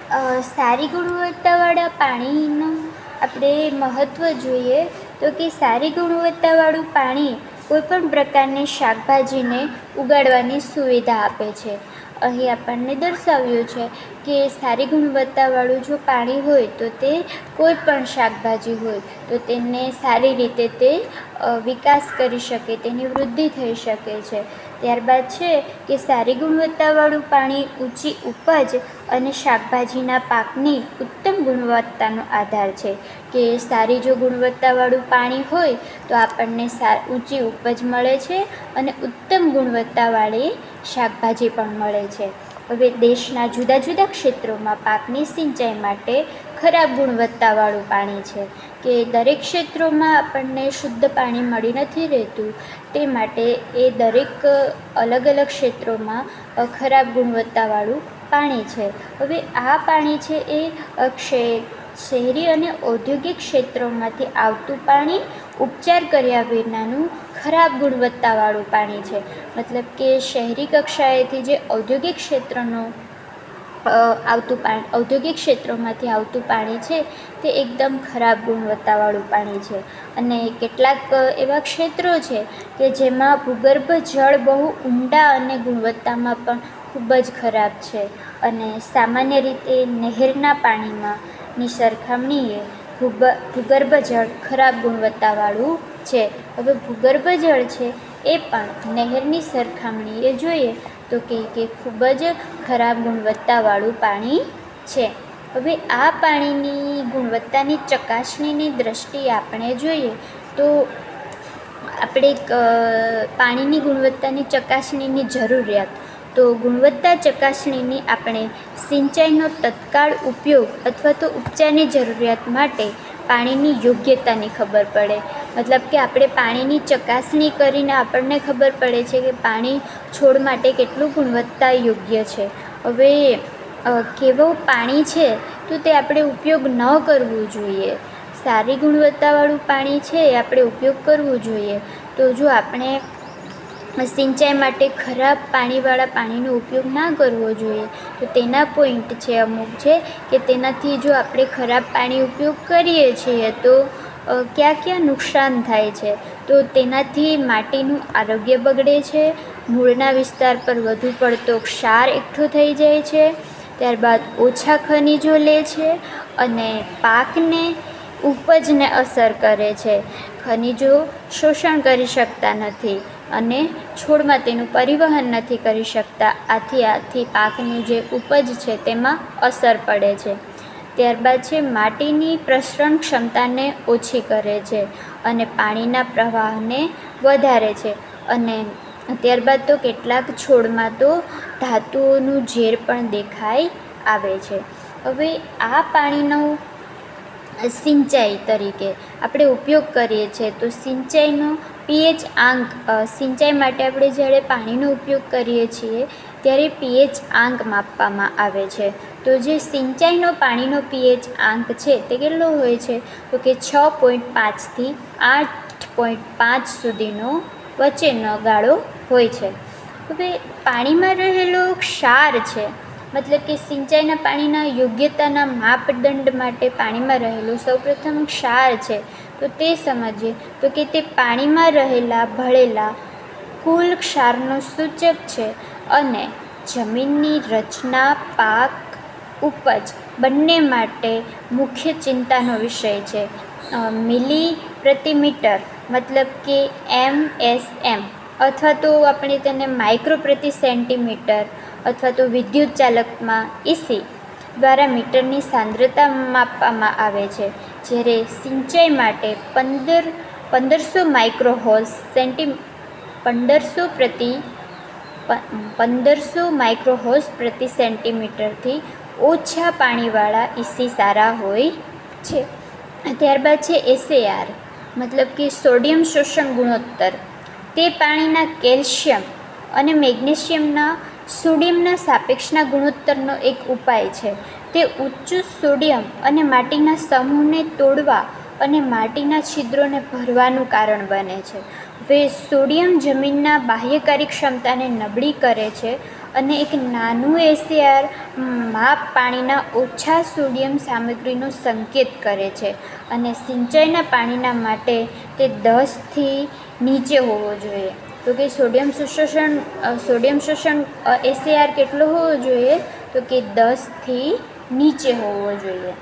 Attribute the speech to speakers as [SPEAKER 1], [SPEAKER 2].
[SPEAKER 1] સારી ગુણવત્તાવાળા પાણીનું આપણે મહત્ત્વ જોઈએ તો કે સારી ગુણવત્તાવાળું પાણી કોઈપણ પ્રકારની શાકભાજીને ઉગાડવાની સુવિધા આપે છે. અહીં આપણને દર્શાવ્યું છે કે સારી ગુણવત્તાવાળું જો પાણી હોય તો તે કોઈ પણ શાકભાજી હોય તો તેને સારી રીતે તે વિકાસ કરી શકે, તેની વૃદ્ધિ થઈ શકે છે. ત્યારબાદ છે કે સારી ગુણવત્તાવાળું પાણી ઊંચી ઉપજ અને શાકભાજીના પાકની ઉત્તમ ગુણવત્તાનો આધાર છે. કે સારી જો ગુણવત્તાવાળું પાણી હોય તો આપણને ઊંચી ઉપજ મળે છે અને ઉત્તમ ગુણવત્તાવાળી શાકભાજી પણ મળે છે. હવે દેશના જુદા જુદા ક્ષેત્રોમાં પાકની સિંચાઈ માટે ખરાબ ગુણવત્તાવાળું પાણી છે કે દરેક ક્ષેત્રોમાં આપણને શુદ્ધ પાણી મળી નથી રહેતું, તે માટે એ દરેક અલગ અલગ ક્ષેત્રોમાં ખરાબ ગુણવત્તાવાળું પાણી છે. હવે આ પાણી છે એ શહેરી અને ઔદ્યોગિક ક્ષેત્રોમાંથી આવતું પાણી ઉપચાર કર્યા વિનાનું ખરાબ ગુણવત્તાવાળું પાણી છે. મતલબ કે શહેરી કક્ષાએથી જે ઔદ્યોગિક ક્ષેત્રોમાંથી આવતું પાણી છે તે એકદમ ખરાબ ગુણવત્તાવાળું પાણી છે. અને કેટલાક એવા ક્ષેત્રો છે કે જેમાં ભૂગર્ભ જળ બહુ ઊંડા અને ગુણવત્તામાં પણ ખૂબ જ ખરાબ છે. અને સામાન્ય રીતે નહેરના પાણીમાંની સરખામણીએ ભૂગર્ભ જળ ખરાબ ગુણવત્તાવાળું છે. હવે ભૂગર્ભ જળ છે એ પણ નહેરની સરખામણીએ જોઈએ તો કે ખૂબ જ ખરાબ ગુણવત્તાવાળું પાણી છે. હવે આ પાણીની ગુણવત્તાની ચકાસણીની દ્રષ્ટિએ આપણે જોઈએ તો આપણે પાણીની ગુણવત્તાની ચકાસણીની જરૂરિયાત, તો ગુણવત્તા ચકાસણીની આપણે સિંચાઈનો તત્કાળ ઉપયોગ અથવા તો ઉપચારની જરૂરિયાત માટે પાણીની યોગ્યતાની ખબર પડે. મતલબ કે આપણે પાણીની ચકાસણી કરીને આપણને ખબર પડે છે કે પાણી છોડ માટે કેટલું ગુણવત્તા યોગ્ય છે. હવે કેવું પાણી છે તો તે આપણે ઉપયોગ ન કરવું જોઈએ. સારી ગુણવત્તાવાળું પાણી છે એ આપણે ઉપયોગ કરવું જોઈએ. તો જો આપણે સિંચાઈ માટે ખરાબ પાણીવાળા પાણીનો ઉપયોગ ના કરવો જોઈએ તો તેના પોઈન્ટ છે અમુક છે કે તેનાથી જો આપણે ખરાબ પાણી ઉપયોગ કરીએ છીએ તો ક્યાં ક્યાં નુકસાન થાય છે. તો તેનાથી માટીનું આરોગ્ય બગડે છે, મૂળના વિસ્તાર પર વધુ પડતો ક્ષાર એકઠો થઈ જાય છે, ત્યારબાદ ઓછા ખનિજો લે છે અને પાકને ઉપજને અસર કરે છે. ખનિજો શોષણ કરી શકતા નથી અને છોડમાં તેનું પરિવહન નથી કરી શકતા. આથી પાકનું જે ઉપજ છે તેમાં અસર પડે છે. ત્યારબાદ છે માટીની પ્રસરણ ક્ષમતાને ઓછી કરે છે અને પાણીના પ્રવાહને વધારે છે. અને ત્યારબાદ તો કેટલાક છોડમાં તો ધાતુઓનું ઝેર પણ દેખાઈ આવે છે. હવે આ પાણીનો સિંચાઈ તરીકે આપણે ઉપયોગ કરીએ છીએ તો સિંચાઈનો પીએચ આંક, સિંચાઈ માટે આપણે જ્યારે પાણીનો ઉપયોગ કરીએ છીએ ત્યારે પીએચ આંક માપવામાં આવે છે. તો જે સિંચાઈનો પાણીનો પીએચ આંક છે તે કેટલો હોય છે તો કે 6.5થી 8.5 સુધીનો વચ્ચેનો ગાળો હોય છે. હવે પાણીમાં રહેલો ક્ષાર છે, મતલબ કે સિંચાઈના પાણીના યોગ્યતાના માપદંડ માટે પાણીમાં રહેલું સૌપ્રથમ ક્ષાર છે તો તે સમજીએ તો કે તે પાણીમાં રહેલા ભળેલા કુલ ક્ષારનો સૂચક છે અને જમીનની રચના, પાક, ઉપજ બંને માટે મુખ્ય ચિંતાનો વિષય છે. મિલી પ્રતિ મીટર મતલબ કે MSM અથવા તો આપણે તેને માઇક્રો પ્રતિ સેન્ટીમીટર અથવા તો વિદ્યુત ચાલકમાં ઇસી દ્વારા મીટરની સાંદ્રતા માપવામાં આવે છે. જ્યારે સિંચાઈ માટે 1500 માઇક્રોહોસ પ્રતિ સેન્ટીમીટરથી ઓછા પાણીવાળા ઇસી સારા હોય છે. ત્યારબાદ છે SAR મતલબ કે સોડિયમ શોષણ ગુણોત્તર. તે પાણીના કેલ્શિયમ અને મેગ્નેશિયમના સોડિયમના સાપેક્ષના ગુણોત્તરનો એક ઉપાય છે. તે ઉચ્ચ સોડિયમ અને માટીના સમૂહને તોડવા અને માટીના છિદ્રોને ભરવાનું કારણ બને છે. હવે સોડિયમ જમીનના બાહ્ય કાર્યક્ષમતાને નબળી કરે છે અને એક નાનું એસીઆર માપ પાણીના ઓછા સોડિયમ સામગ્રીનો સંકેત કરે છે અને સિંચાઈના પાણીના માટે તે 10થી નીચે હોવો જોઈએ. તો કે સોડિયમ શોષણ એસીઆર કેટલો હોવો જોઈએ? તો કે 10થી નીચે હોવો જોઈએ.